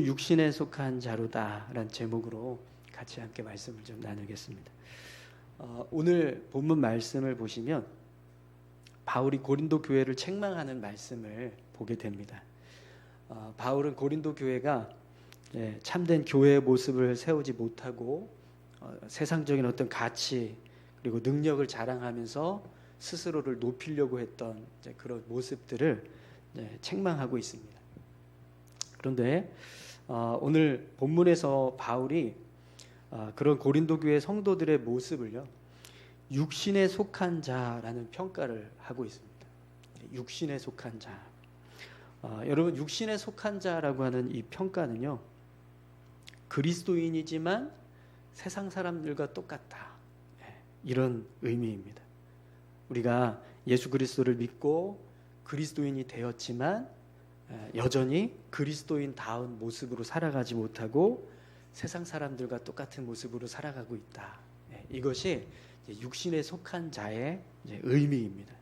육신에 속한 자로다라는 제목으로 같이 함께 말씀을 좀 나누겠습니다. 오늘 본문 말씀을 보시면 바울이 고린도 교회를 책망하는 말씀을 보게 됩니다. 바울은 고린도 교회가 참된 교회의 모습을 세우지 못하고 세상적인 어떤 가치 그리고 능력을 자랑하면서 스스로를 높이려고 했던 그런 모습들을 책망하고 있습니다. 그런데 오늘 본문에서 바울이 그런 고린도 교회 성도들의 모습을요, 육신에 속한 자라는 평가를 하고 있습니다. 육신에 속한 자. 여러분, 육신에 속한 자라고 하는 이 평가는요, 그리스도인이지만 세상 사람들과 똑같다, 이런 의미입니다. 우리가 예수 그리스도를 믿고 그리스도인이 되었지만 여전히 그리스도인다운 모습으로 살아가지 못하고 세상 사람들과 똑같은 모습으로 살아가고 있다. 이것이 육신에 속한 자의 의미입니다.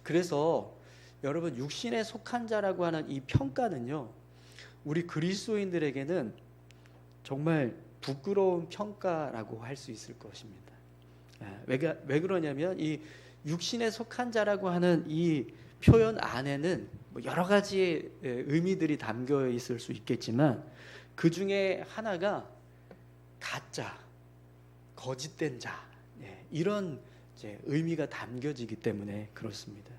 그래서 여러분, 육신에 속한 자라고 하는 이 평가는요, 우리 그리스도인들에게는 정말 부끄러운 평가라고 할 수 있을 것입니다. 왜 그러냐면 이 육신에 속한 자라고 하는 이 표현 안에는 여러 가지 의미들이 담겨 있을 수 있겠지만 그 중에 하나가 가짜, 거짓된 자, 이런 의미가 담겨지기 때문에 그렇습니다.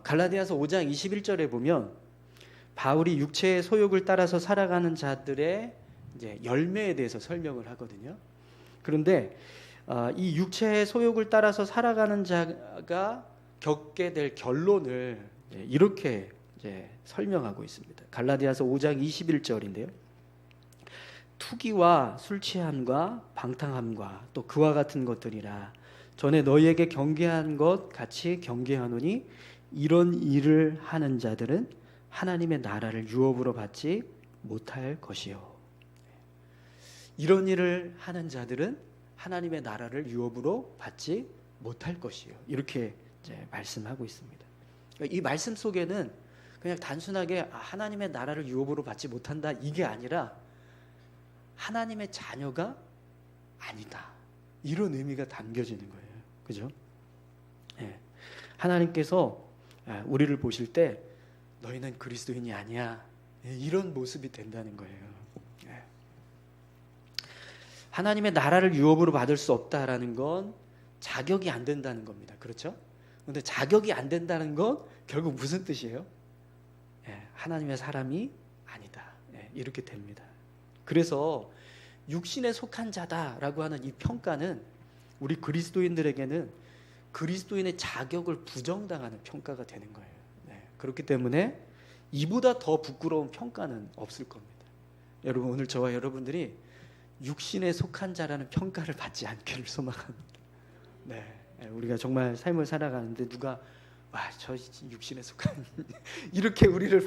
갈라디아서 5장 21절에 보면 바울이 육체의 소욕을 따라서 살아가는 자들의 열매에 대해서 설명을 하거든요. 그런데 이 육체의 소욕을 따라서 살아가는 자가 겪게 될 결론을 이렇게 설명하고 있습니다. 갈라디아서 5장 21절인데요. 투기와 술 취함과 방탕함과 또 그와 같은 것들이라 전에 너희에게 경계한 것 같이 경계하노니 이런 일을 하는 자들은 하나님의 나라를 유업으로 받지 못할 것이요. 이런 일을 하는 자들은 하나님의 나라를 유업으로 받지 못할 것이요. 이렇게 말씀하고 있습니다. 이 말씀 속에는 그냥 단순하게 하나님의 나라를 유업으로 받지 못한다, 이게 아니라 하나님의 자녀가 아니다, 이런 의미가 담겨지는 거예요. 그죠? 하나님께서 우리를 보실 때 너희는 그리스도인이 아니야, 이런 모습이 된다는 거예요. 하나님의 나라를 유업으로 받을 수 없다라는 건 자격이 안 된다는 겁니다. 그렇죠? 그런데 자격이 안 된다는 건 결국 무슨 뜻이에요? 하나님의 사람이 아니다, 이렇게 됩니다. 그래서 육신에 속한 자다라고 하는 이 평가는 우리 그리스도인들에게는 그리스도인의 자격을 부정당하는 평가가 되는 거예요. 그렇기 때문에 이보다 더 부끄러운 평가는 없을 겁니다. 여러분, 오늘 저와 여러분들이 육신에 속한 자라는 평가를 받지 않기를 소망합니다. 우리가 정말 삶을 살아가는데 누가 저 육신에 속한 이렇게 우리를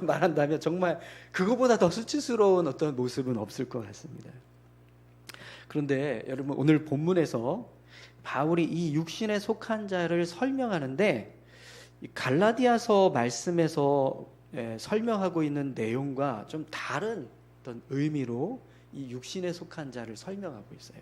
말한다면 정말 그거보다 더 수치스러운 어떤 모습은 없을 것 같습니다. 그런데 여러분, 오늘 본문에서 바울이 이 육신에 속한 자를 설명하는데 갈라디아서 말씀에서 설명하고 있는 내용과 좀 다른 어떤 의미로 이 육신에 속한 자를 설명하고 있어요.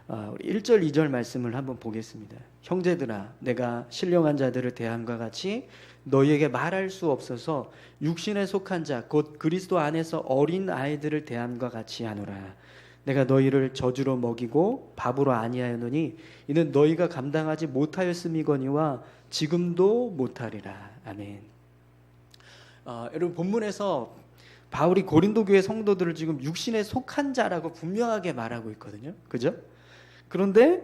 1절 2절 말씀을 한번 보겠습니다. 형제들아, 내가 신령한 자들을 대함과 같이 너희에게 말할 수 없어서 육신에 속한 자 곧 그리스도 안에서 어린 아이들을 대함과 같이 하노라. 내가 너희를 저주로 먹이고 밥으로 아니하였노니 이는 너희가 감당하지 못하였음이거니와 지금도 못하리라. 아멘. 여러분, 본문에서 바울이 고린도 교회 성도들을 지금 육신에 속한 자라고 분명하게 말하고 있거든요. 그죠? 그런데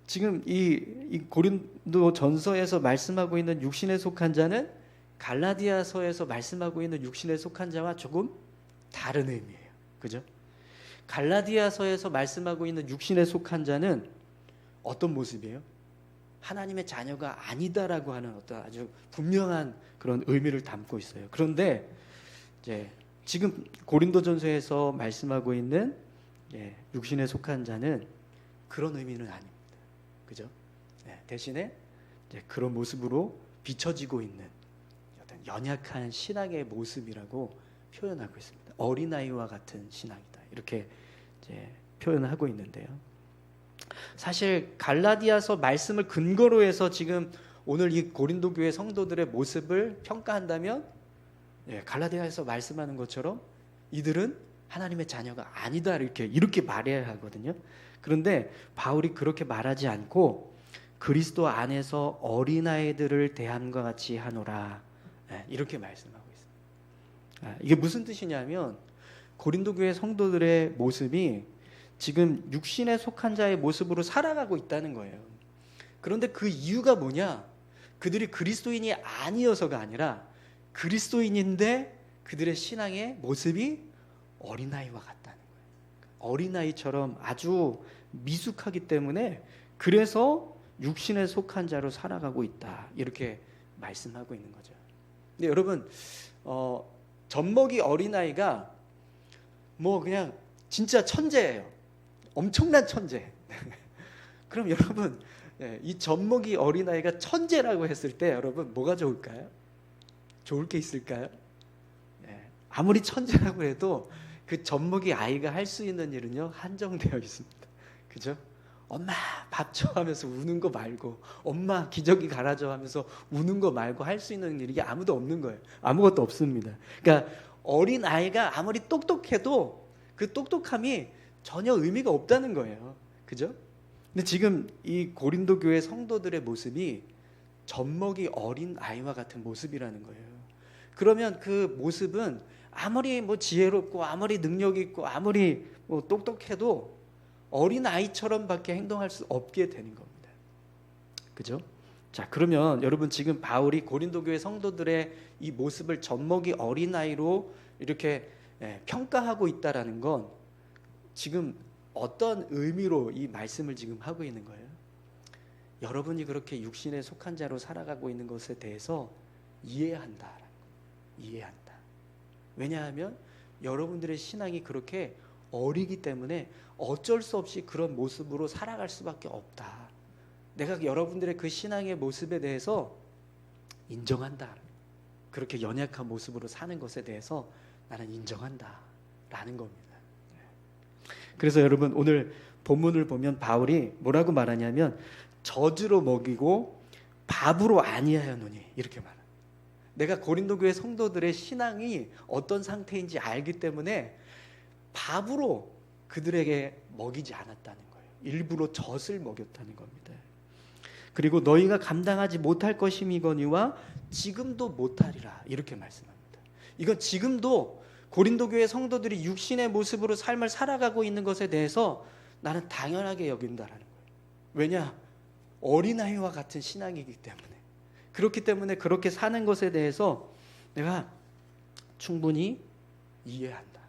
지금 이 고린도 전서에서 말씀하고 있는 육신에 속한 자는 갈라디아서에서 말씀하고 있는 육신에 속한 자와 조금 다른 의미예요. 그죠? 갈라디아서에서 말씀하고 있는 육신에 속한 자는 어떤 모습이에요? 하나님의 자녀가 아니다라고 하는 어떤 아주 분명한 그런 의미를 담고 있어요. 그런데 지금 고린도전서에서 말씀하고 있는 육신에 속한 자는 그런 의미는 아닙니다. 그죠? 대신에 그런 모습으로 비춰지고 있는 어떤 연약한 신앙의 모습이라고 표현하고 있습니다. 어린아이와 같은 신앙이다. 이렇게 이제 표현하고 있는데요. 사실 갈라디아서 말씀을 근거로 해서 지금 오늘 이 고린도 교회 성도들의 모습을 평가한다면 갈라디아에서 말씀하는 것처럼 이들은 하나님의 자녀가 아니다 이렇게 말해야 하거든요. 그런데 바울이 그렇게 말하지 않고 그리스도 안에서 어린아이들을 대함과 같이 하노라 이렇게 말씀하고 있습니다. 이게 무슨 뜻이냐면 고린도 교회 성도들의 모습이 지금 육신에 속한 자의 모습으로 살아가고 있다는 거예요. 그런데 그 이유가 뭐냐? 그들이 그리스도인이 아니어서가 아니라 그리스도인인데 그들의 신앙의 모습이 어린아이와 같다는 거예요. 어린아이처럼 아주 미숙하기 때문에 그래서 육신에 속한 자로 살아가고 있다. 이렇게 말씀하고 있는 거죠. 근데 여러분 젖먹이 어린아이가 뭐 그냥 진짜 천재예요. 엄청난 천재. 그럼 여러분 이 젖먹이 어린아이가 천재라고 했을 때 여러분 뭐가 좋을까요? 좋을 게 있을까요? 아무리 천재라고 해도 그 젖먹이 아이가 할 수 있는 일은요 한정되어 있습니다. 그죠? 엄마 밥 줘 하면서 우는 거 말고 엄마 기저귀 갈아줘 하면서 우는 거 말고 할 수 있는 일이 아무도 없는 거예요. 아무것도 없습니다. 그러니까 어린 아이가 아무리 똑똑해도 그 똑똑함이 전혀 의미가 없다는 거예요. 그죠? 근데 지금 이 고린도 교회 성도들의 모습이 젖먹이 어린 아이와 같은 모습이라는 거예요. 그러면 그 모습은 아무리 뭐 지혜롭고 아무리 능력 있고 아무리 뭐 똑똑해도 어린 아이처럼밖에 행동할 수 없게 되는 겁니다. 그죠? 자, 그러면 여러분 지금 바울이 고린도 교회 성도들의 이 모습을 젖먹이 어린 아이로 이렇게 평가하고 있다라는 건 지금 어떤 의미로 이 말씀을 지금 하고 있는 거예요? 여러분이 그렇게 육신에 속한 자로 살아가고 있는 것에 대해서 이해한다. 이해한다. 왜냐하면 여러분들의 신앙이 그렇게 어리기 때문에 어쩔 수 없이 그런 모습으로 살아갈 수밖에 없다. 내가 여러분들의 그 신앙의 모습에 대해서 인정한다. 그렇게 연약한 모습으로 사는 것에 대해서 나는 인정한다. 라는 겁니다. 그래서 여러분 오늘 본문을 보면 바울이 뭐라고 말하냐면 젖으로 먹이고 밥으로 아니하였노니 이렇게 말합니다. 내가 고린도 교회 성도들의 신앙이 어떤 상태인지 알기 때문에 밥으로 그들에게 먹이지 않았다는 거예요. 일부러 젖을 먹였다는 겁니다. 그리고 너희가 감당하지 못할 것임이거니와 지금도 못하리라 이렇게 말씀합니다. 이건 지금도 고린도 교회 성도들이 육신의 모습으로 삶을 살아가고 있는 것에 대해서 나는 당연하게 여긴다라는 거예요. 왜냐? 어린아이와 같은 신앙이기 때문에. 그렇기 때문에 그렇게 사는 것에 대해서 내가 충분히 이해한다.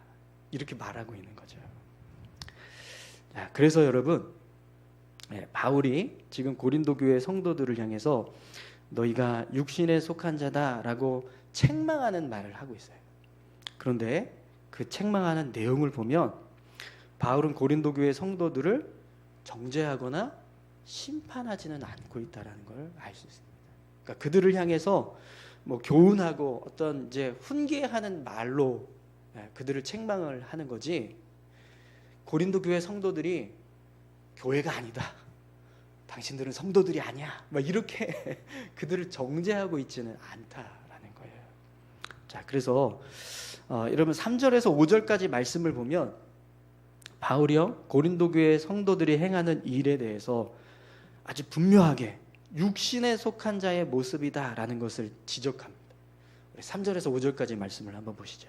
이렇게 말하고 있는 거죠. 자, 그래서 여러분 바울이 지금 고린도 교회 성도들을 향해서 너희가 육신에 속한 자다라고 책망하는 말을 하고 있어요. 그런데 그 책망하는 내용을 보면 바울은 고린도 교회 성도들을 정죄하거나 심판하지는 않고 있다라는 걸 알 수 있습니다. 그러니까 그들을 향해서 뭐 교훈하고 어떤 이제 훈계하는 말로 그들을 책망을 하는 거지. 고린도 교회 성도들이 교회가 아니다. 당신들은 성도들이 아니야. 막 이렇게 그들을 정죄하고 있지는 않다라는 거예요. 자, 그래서 여러분 3절에서 5절까지 말씀을 보면 바울이요 고린도 교회 성도들이 행하는 일에 대해서 아주 분명하게 육신에 속한 자의 모습이다라는 것을 지적합니다. 3절에서 5절까지 말씀을 한번 보시죠.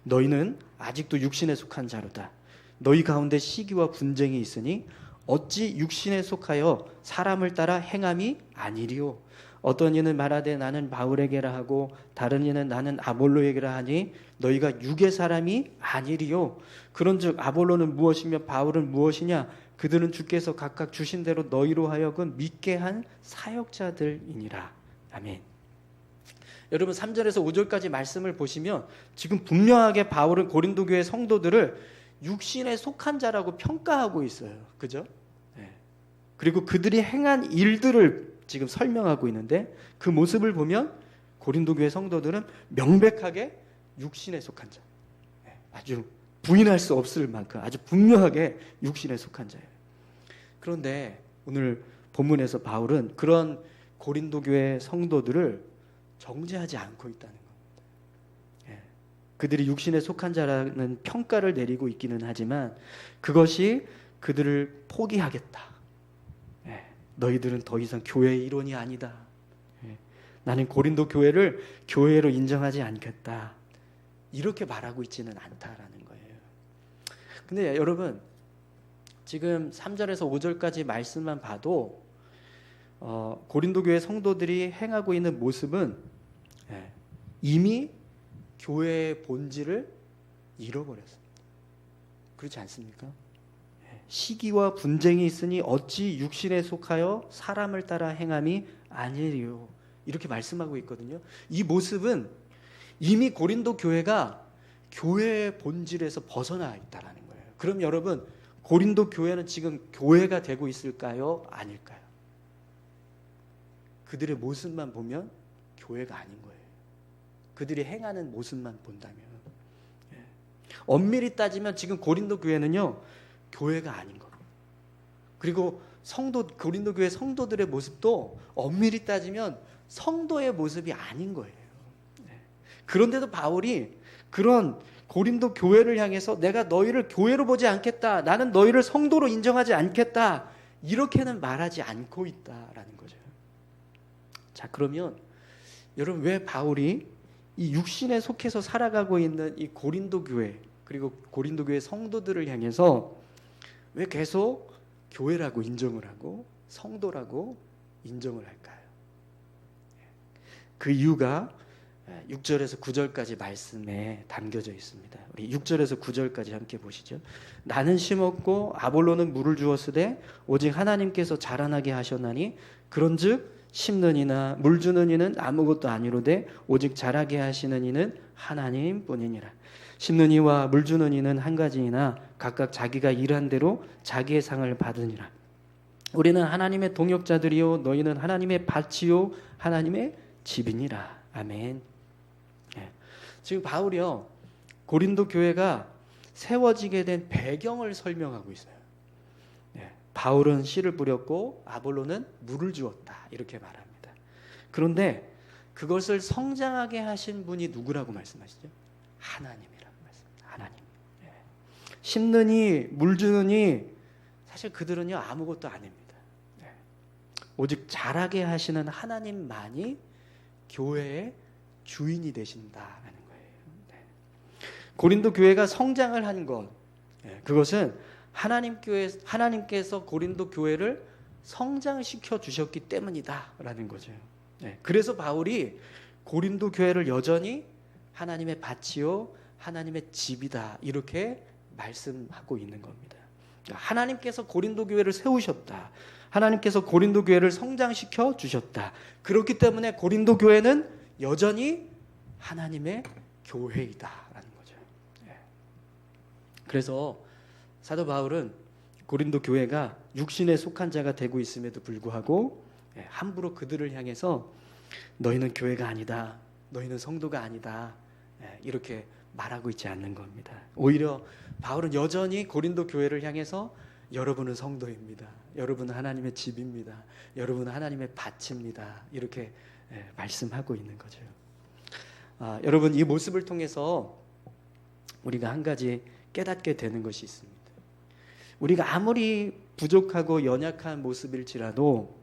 너희는 아직도 육신에 속한 자로다. 너희 가운데 시기와 분쟁이 있으니 어찌 육신에 속하여 사람을 따라 행함이 아니리요. 어떤 이는 말하되 나는 바울에게라 하고 다른 이는 나는 아볼로에게라 하니 너희가 육의 사람이 아니리요. 그런즉 아볼로는 무엇이며 바울은 무엇이냐? 그들은 주께서 각각 주신 대로 너희로 하여금 믿게 한 사역자들이니라. 아멘. 여러분 3절에서 5절까지 말씀을 보시면 지금 분명하게 바울은 고린도 교회 성도들을 육신에 속한 자라고 평가하고 있어요. 그죠? 네. 그리고 그들이 행한 일들을 지금 설명하고 있는데 그 모습을 보면 고린도 교회 성도들은 명백하게 육신에 속한 자, 아주 부인할 수 없을 만큼 아주 분명하게 육신에 속한 자예요. 그런데 오늘 본문에서 바울은 그런 고린도 교회 성도들을 정죄하지 않고 있다는 겁니다. 그들이 육신에 속한 자라는 평가를 내리고 있기는 하지만 그것이 그들을 포기하겠다. 너희들은 더 이상 교회의 일원이 아니다. 나는 고린도 교회를 교회로 인정하지 않겠다. 이렇게 말하고 있지는 않다라는 거예요. 근데 여러분, 지금 3절에서 5절까지 말씀만 봐도 고린도 교회 성도들이 행하고 있는 모습은 이미 교회의 본질을 잃어버렸습니다. 그렇지 않습니까? 시기와 분쟁이 있으니 어찌 육신에 속하여 사람을 따라 행함이 아니리요. 이렇게 말씀하고 있거든요. 이 모습은 이미 고린도 교회가 교회의 본질에서 벗어나 있다는 거예요. 그럼 여러분, 고린도 교회는 지금 교회가 되고 있을까요? 아닐까요? 그들의 모습만 보면 교회가 아닌 거예요. 그들이 행하는 모습만 본다면. 엄밀히 따지면 지금 고린도 교회는요, 교회가 아닌 겁니다. 그리고 고린도 교회 성도들의 모습도 엄밀히 따지면 성도의 모습이 아닌 거예요. 그런데도 바울이 그런 고린도 교회를 향해서 내가 너희를 교회로 보지 않겠다. 나는 너희를 성도로 인정하지 않겠다. 이렇게는 말하지 않고 있다라는 거죠. 자, 그러면 여러분, 왜 바울이 이 육신에 속해서 살아가고 있는 이 고린도 교회, 그리고 고린도 교회 성도들을 향해서 왜 계속 교회라고 인정을 하고 성도라고 인정을 할까요? 그 이유가 6절에서 9절까지 말씀에 담겨져 있습니다. 우리 6절에서 9절까지 함께 보시죠. 나는 심었고 아볼로는 물을 주었으되 오직 하나님께서 자라나게 하셨나니 그런즉 심는 이나 물 주는 이는 아무것도 아니로되 오직 자라게 하시는 이는 하나님뿐이니라. 심는 이와 물 주는 이는 한 가지이나 각각 자기가 일한 대로 자기의 상을 받으니라. 우리는 하나님의 동역자들이요 너희는 하나님의 밭이요 하나님의 집이니라. 아멘. 지금 바울이요, 고린도 교회가 세워지게 된 배경을 설명하고 있어요. 바울은 씨를 뿌렸고 아볼로는 물을 주었다, 이렇게 말합니다. 그런데 그것을 성장하게 하신 분이 누구라고 말씀하시죠? 하나님이라고 말씀합니다. 하나님. 심느니 물 주느니 사실 그들은요 아무것도 아닙니다. 오직 자라게 하시는 하나님만이 교회의 주인이 되신다라는 거예요. 고린도 교회가 성장을 한 것, 그것은 하나님께서 고린도 교회를 성장시켜 주셨기 때문이다라는 거죠. 그래서 바울이 고린도 교회를 여전히 하나님의 밭이요 하나님의 집이다, 이렇게 말씀하고 있는 겁니다. 하나님께서 고린도 교회를 세우셨다. 하나님께서 고린도 교회를 성장시켜 주셨다. 그렇기 때문에 고린도 교회는 여전히 하나님의 교회이다라는 거죠. 그래서 사도 바울은 고린도 교회가 육신에 속한 자가 되고 있음에도 불구하고 함부로 그들을 향해서 너희는 교회가 아니다, 너희는 성도가 아니다, 이렇게 말하고 있지 않는 겁니다. 오히려 바울은 여전히 고린도 교회를 향해서 여러분은 성도입니다, 여러분은 하나님의 집입니다, 여러분은 하나님의 밭입니다, 이렇게 말씀하고 있는 거죠. 여러분, 이 모습을 통해서 우리가 한 가지 깨닫게 되는 것이 있습니다. 우리가 아무리 부족하고 연약한 모습일지라도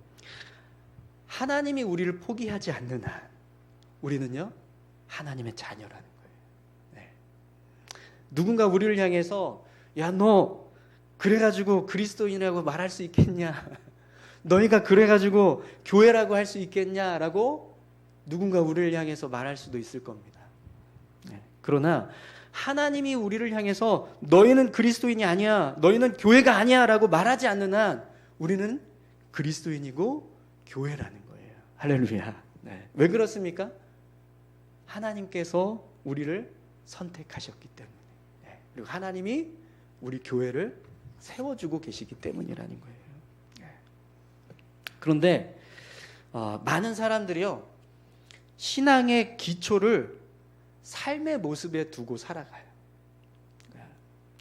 하나님이 우리를 포기하지 않는 한 우리는요 하나님의 자녀라는 거예요. 누군가 우리를 향해서 야, 너 그래가지고 그리스도인이라고 말할 수 있겠냐, 너희가 그래가지고 교회라고 할 수 있겠냐라고 누군가 우리를 향해서 말할 수도 있을 겁니다. 그러나 하나님이 우리를 향해서 너희는 그리스도인이 아니야, 너희는 교회가 아니야 라고 말하지 않는 한 우리는 그리스도인이고 교회라는 거예요. 할렐루야. 왜 그렇습니까? 하나님께서 우리를 선택하셨기 때문에, 그리고 하나님이 우리 교회를 세워주고 계시기 때문이라는 거예요. 그런데 많은 사람들이요 신앙의 기초를 삶의 모습에 두고 살아가요.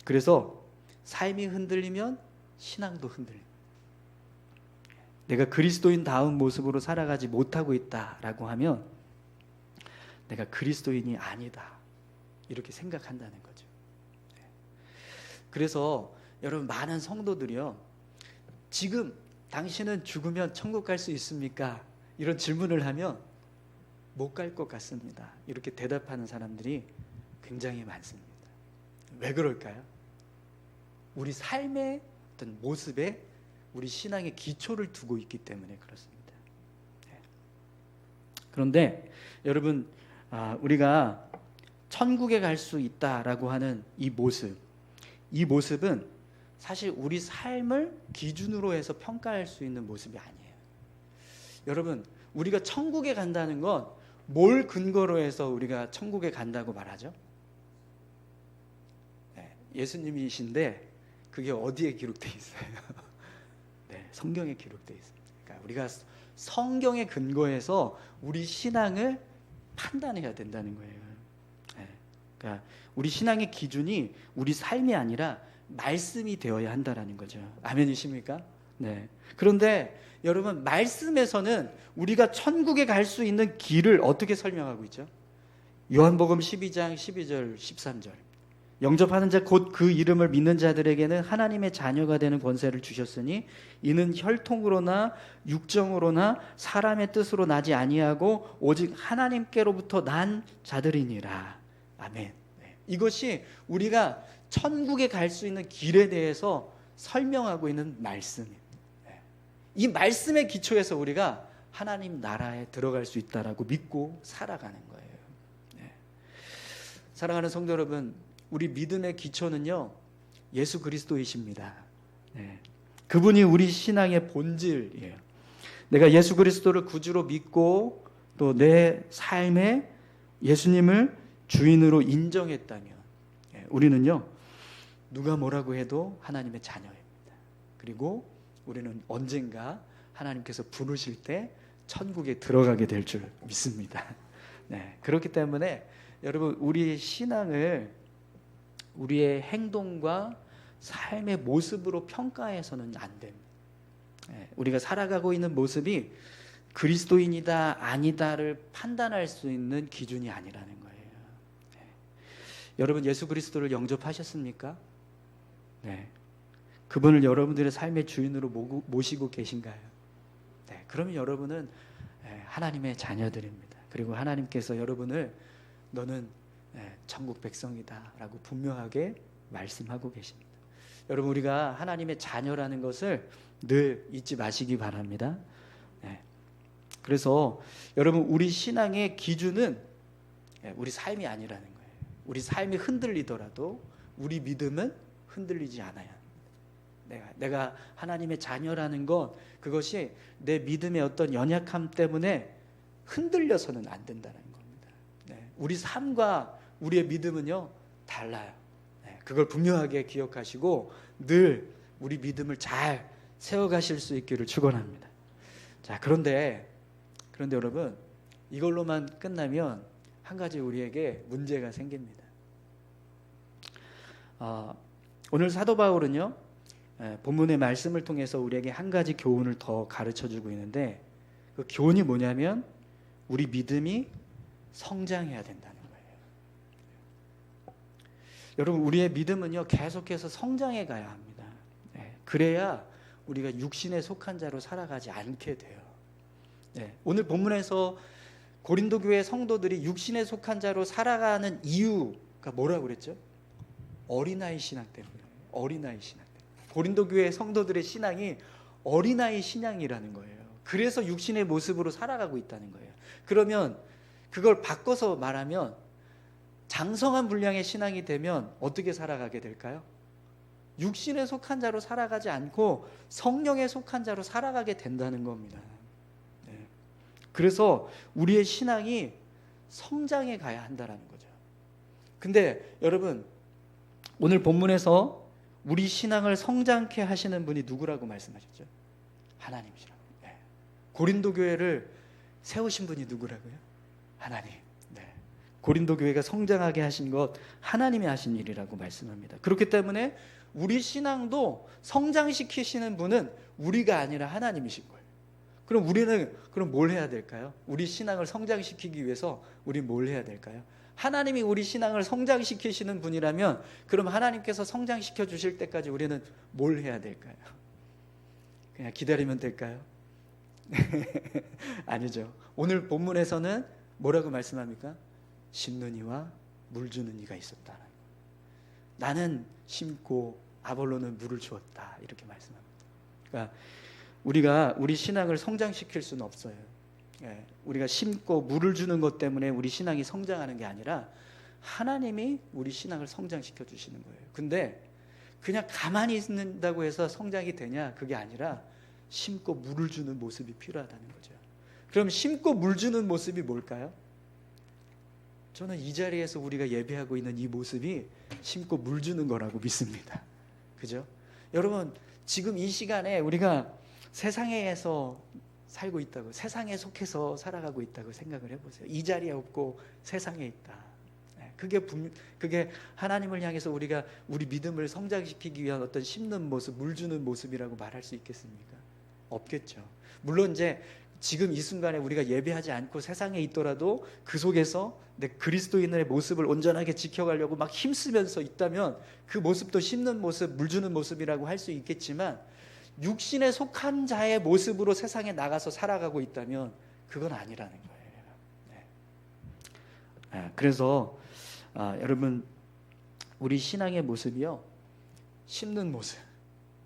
그래서 삶이 흔들리면 신앙도 흔들립니다. 내가 그리스도인다운 모습으로 살아가지 못하고 있다라고 하면 내가 그리스도인이 아니다 이렇게 생각한다는 거죠. 그래서 여러분, 많은 성도들이요, 지금 당신은 죽으면 천국 갈 수 있습니까? 이런 질문을 하면 못 갈 것 같습니다 이렇게 대답하는 사람들이 굉장히 많습니다. 왜 그럴까요? 우리 삶의 어떤 모습에 우리 신앙의 기초를 두고 있기 때문에 그렇습니다. 그런데 여러분, 우리가 천국에 갈 수 있다라고 하는 이 모습은 사실 우리 삶을 기준으로 해서 평가할 수 있는 모습이 아니에요. 여러분, 우리가 천국에 간다는 건 뭘 근거로 해서 우리가 천국에 간다고 말하죠? 예수님이신데 그게 어디에 기록되어 있어요? 네, 성경에 기록되어 있습니다. 그러니까 우리가 성경에 근거해서 우리 신앙을 판단해야 된다는 거예요. 그러니까 우리 신앙의 기준이 우리 삶이 아니라 말씀이 되어야 한다라는 거죠. 아멘이십니까? 네. 그런데 여러분, 말씀에서는 우리가 천국에 갈 수 있는 길을 어떻게 설명하고 있죠? 요한복음 12장 12절 13절. 영접하는 자 곧 그 이름을 믿는 자들에게는 하나님의 자녀가 되는 권세를 주셨으니 이는 혈통으로나 육정으로나 사람의 뜻으로 나지 아니하고 오직 하나님께로부터 난 자들이니라. 아멘. 네. 이것이 우리가 천국에 갈 수 있는 길에 대해서 설명하고 있는 말씀입니다. 네. 이 말씀의 기초에서 우리가 하나님 나라에 들어갈 수 있다라고 믿고 살아가는 거예요. 네. 사랑하는 성도 여러분, 우리 믿음의 기초는요, 예수 그리스도이십니다. 네. 그분이 우리 신앙의 본질이에요. 내가 예수 그리스도를 구주로 믿고 또 내 삶에 예수님을 주인으로 인정했다면 우리는요, 누가 뭐라고 해도 하나님의 자녀입니다. 그리고 우리는 언젠가 하나님께서 부르실 때 천국에 들어가게 될 줄 믿습니다. 네, 그렇기 때문에 여러분, 우리의 신앙을 우리의 행동과 삶의 모습으로 평가해서는 안 됩니다. 우리가 살아가고 있는 모습이 그리스도인이다 아니다를 판단할 수 있는 기준이 아니라는 거예요. 여러분, 예수 그리스도를 영접하셨습니까? 네. 그분을 여러분들의 삶의 주인으로 모시고 계신가요? 네. 그러면 여러분은 하나님의 자녀들입니다. 그리고 하나님께서 여러분을 너는 천국 백성이다 라고 분명하게 말씀하고 계십니다. 여러분, 우리가 하나님의 자녀라는 것을 늘 잊지 마시기 바랍니다. 그래서 여러분, 우리 신앙의 기준은 우리 삶이 아니라는 거예요. 우리 삶이 흔들리더라도 우리 믿음은 흔들리지 않아야 합니다. 내가 하나님의 자녀라는 것, 그것이 내 믿음의 어떤 연약함 때문에 흔들려서는 안 된다는 겁니다. 우리 삶과 우리의 믿음은요, 달라요. 그걸 분명하게 기억하시고 늘 우리 믿음을 잘 세워가실 수 있기를 축원합니다. 자, 그런데 여러분, 이걸로만 끝나면 한 가지 우리에게 문제가 생깁니다. 오늘 사도 바울은요, 본문의 말씀을 통해서 우리에게 한 가지 교훈을 더 가르쳐주고 있는데, 그 교훈이 뭐냐면 우리 믿음이 성장해야 된다는 거예요. 여러분, 우리의 믿음은요, 계속해서 성장해 가야 합니다. 그래야 우리가 육신에 속한 자로 살아가지 않게 돼요. 오늘 본문에서 고린도 교회 성도들이 육신에 속한 자로 살아가는 이유가 뭐라고 그랬죠? 어린아이 신앙 때문이에요. 어린아이 신앙 때문에. 고린도 교회 성도들의 신앙이 어린아이 신앙이라는 거예요. 그래서 육신의 모습으로 살아가고 있다는 거예요. 그러면 그걸 바꿔서 말하면 장성한 분량의 신앙이 되면 어떻게 살아가게 될까요? 육신에 속한 자로 살아가지 않고 성령에 속한 자로 살아가게 된다는 겁니다. 그래서 우리의 신앙이 성장해 가야 한다는 거죠. 근데 여러분, 오늘 본문에서 우리 신앙을 성장케 하시는 분이 누구라고 말씀하셨죠? 하나님이시라고. 고린도 교회를 세우신 분이 누구라고요? 하나님. 고린도 교회가 성장하게 하신 것 하나님이 하신 일이라고 말씀합니다. 그렇기 때문에 우리 신앙도 성장시키시는 분은 우리가 아니라 하나님이신 거예요. 그럼 우리는 뭘 해야 될까요? 우리 신앙을 성장시키기 위해서 우리 뭘 해야 될까요? 하나님이 우리 신앙을 성장시키시는 분이라면 그럼 하나님께서 성장시켜 주실 때까지 우리는 뭘 해야 될까요? 그냥 기다리면 될까요? 아니죠. 오늘 본문에서는 뭐라고 말씀합니까? 심는 이와 물 주는 이가 있었다. 나는 심고 아볼로는 물을 주었다. 이렇게 말씀합니다. 그러니까 우리가 우리 신앙을 성장시킬 수는 없어요. 우리가 심고 물을 주는 것 때문에 우리 신앙이 성장하는 게 아니라 하나님이 우리 신앙을 성장시켜 주시는 거예요. 근데 그냥 가만히 있는다고 해서 성장이 되냐? 그게 아니라 심고 물을 주는 모습이 필요하다는 거죠. 그럼 심고 물 주는 모습이 뭘까요? 저는 이 자리에서 우리가 예배하고 있는 이 모습이 심고 물 주는 거라고 믿습니다. 그죠? 여러분, 지금 이 시간에 우리가 세상에서 살고 있다고, 세상에 속해서 살아가고 있다고 생각을 해보세요. 이 자리에 없고 세상에 있다. 그게 하나님을 향해서 우리가 우리 믿음을 성장시키기 위한 어떤 심는 모습, 물 주는 모습이라고 말할 수 있겠습니까? 없겠죠. 물론 이제 지금 이 순간에 우리가 예배하지 않고 세상에 있더라도 그 속에서 내 그리스도인의 모습을 온전하게 지켜가려고 막 힘쓰면서 있다면 그 모습도 심는 모습, 물 주는 모습이라고 할 수 있겠지만 육신에 속한 자의 모습으로 세상에 나가서 살아가고 있다면 그건 아니라는 거예요. 그래서 여러분, 우리 신앙의 모습이요, 심는 모습,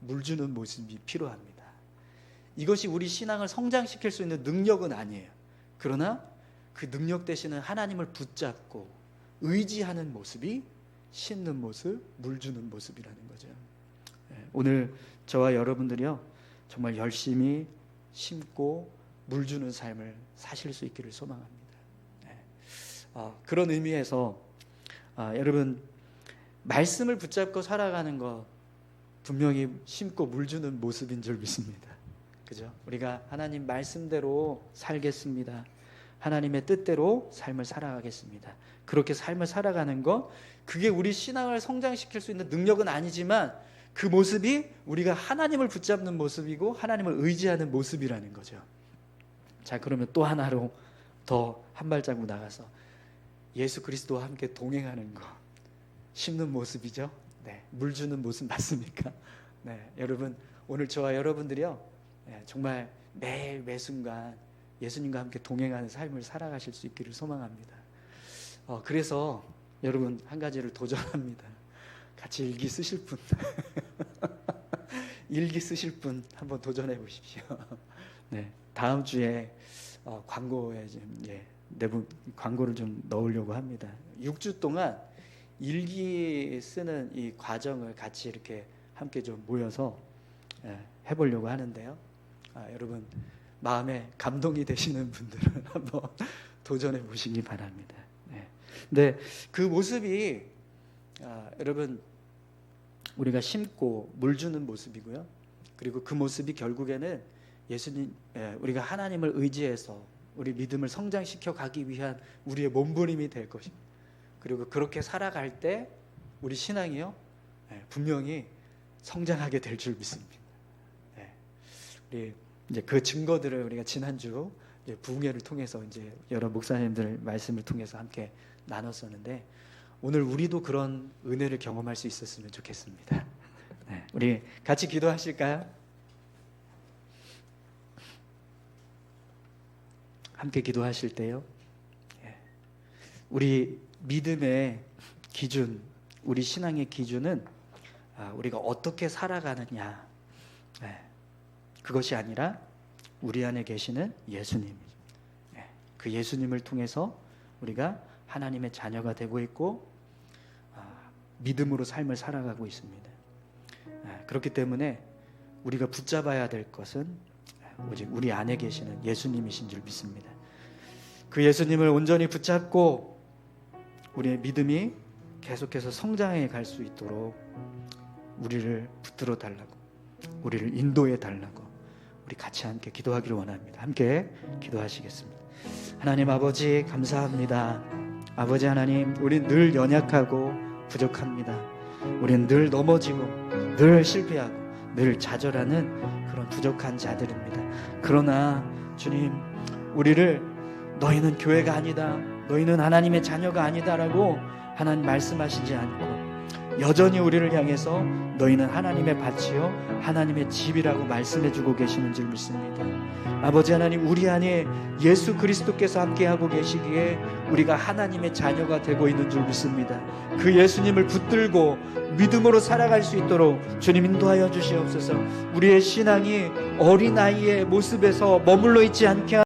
물 주는 모습이 필요합니다. 이것이 우리 신앙을 성장시킬 수 있는 능력은 아니에요. 그러나 그 능력 대신은 하나님을 붙잡고 의지하는 모습이 심는 모습, 물 주는 모습이라는 거죠. 오늘 저와 여러분들이요, 정말 열심히 심고 물 주는 삶을 사실 수 있기를 소망합니다. 그런 의미에서 여러분, 말씀을 붙잡고 살아가는 것 분명히 심고 물 주는 모습인 줄 믿습니다. 그죠? 우리가 하나님 말씀대로 살겠습니다. 하나님의 뜻대로 삶을 살아가겠습니다. 그렇게 삶을 살아가는 것, 그게 우리 신앙을 성장시킬 수 있는 능력은 아니지만 그 모습이 우리가 하나님을 붙잡는 모습이고 하나님을 의지하는 모습이라는 거죠. 자, 그러면 또 하나로 더 한 발자국 나가서 예수 그리스도와 함께 동행하는 것, 심는 모습이죠. 네, 물 주는 모습 맞습니까? 네, 여러분, 오늘 저와 여러분들이요, 정말 매일 매순간 예수님과 함께 동행하는 삶을 살아가실 수 있기를 소망합니다. 그래서 여러분, 한 가지를 도전합니다. 같이 일기 쓰실 분 일기 쓰실 분 한번 도전해 보십시오. 네, 다음 주에 광고에 내부 광고를 좀 넣으려고 합니다. 6주 동안 일기 쓰는 이 과정을 같이 이렇게 함께 좀 모여서 해보려고 하는데요. 여러분, 마음에 감동이 되시는 분들은 한번 도전해 보시기 바랍니다. 근데 그 모습이 여러분, 우리가 심고 물 주는 모습이고요. 그리고 그 모습이 결국에는 예수님, 우리가 하나님을 의지해서 우리 믿음을 성장시켜 가기 위한 우리의 몸부림이 될 것입니다. 그리고 그렇게 살아갈 때 우리 신앙이요, 분명히 성장하게 될 줄 믿습니다. 우리 이제 그 증거들을 우리가 지난주 부흥회를 통해서 이제 여러 목사님들 말씀을 통해서 함께 나눴었는데, 오늘 우리도 그런 은혜를 경험할 수 있었으면 좋겠습니다. 우리 같이 기도하실까요? 함께 기도하실 때요, 우리 믿음의 기준, 우리 신앙의 기준은 우리가 어떻게 살아가느냐, 그것이 아니라 우리 안에 계시는 예수님이죠. 그 예수님을 통해서 우리가 하나님의 자녀가 되고 있고 믿음으로 삶을 살아가고 있습니다. 그렇기 때문에 우리가 붙잡아야 될 것은 오직 우리 안에 계시는 예수님이신 줄 믿습니다. 그 예수님을 온전히 붙잡고 우리의 믿음이 계속해서 성장해 갈 수 있도록 우리를 붙들어 달라고, 우리를 인도해 달라고 우리 같이 함께 기도하기를 원합니다. 함께 기도하시겠습니다. 하나님 아버지, 감사합니다. 아버지 하나님, 우린 늘 연약하고 부족합니다. 우린 늘 넘어지고 늘 실패하고 늘 좌절하는 그런 부족한 자들입니다. 그러나 주님, 우리를 너희는 교회가 아니다, 너희는 하나님의 자녀가 아니다라고 하나님 말씀하시지 않고 여전히 우리를 향해서 너희는 하나님의 밭이요 하나님의 집이라고 말씀해주고 계시는 줄 믿습니다. 아버지 하나님, 우리 안에 예수 그리스도께서 함께하고 계시기에 우리가 하나님의 자녀가 되고 있는 줄 믿습니다. 그 예수님을 붙들고 믿음으로 살아갈 수 있도록 주님 인도하여 주시옵소서. 우리의 신앙이 어린아이의 모습에서 머물러 있지 않게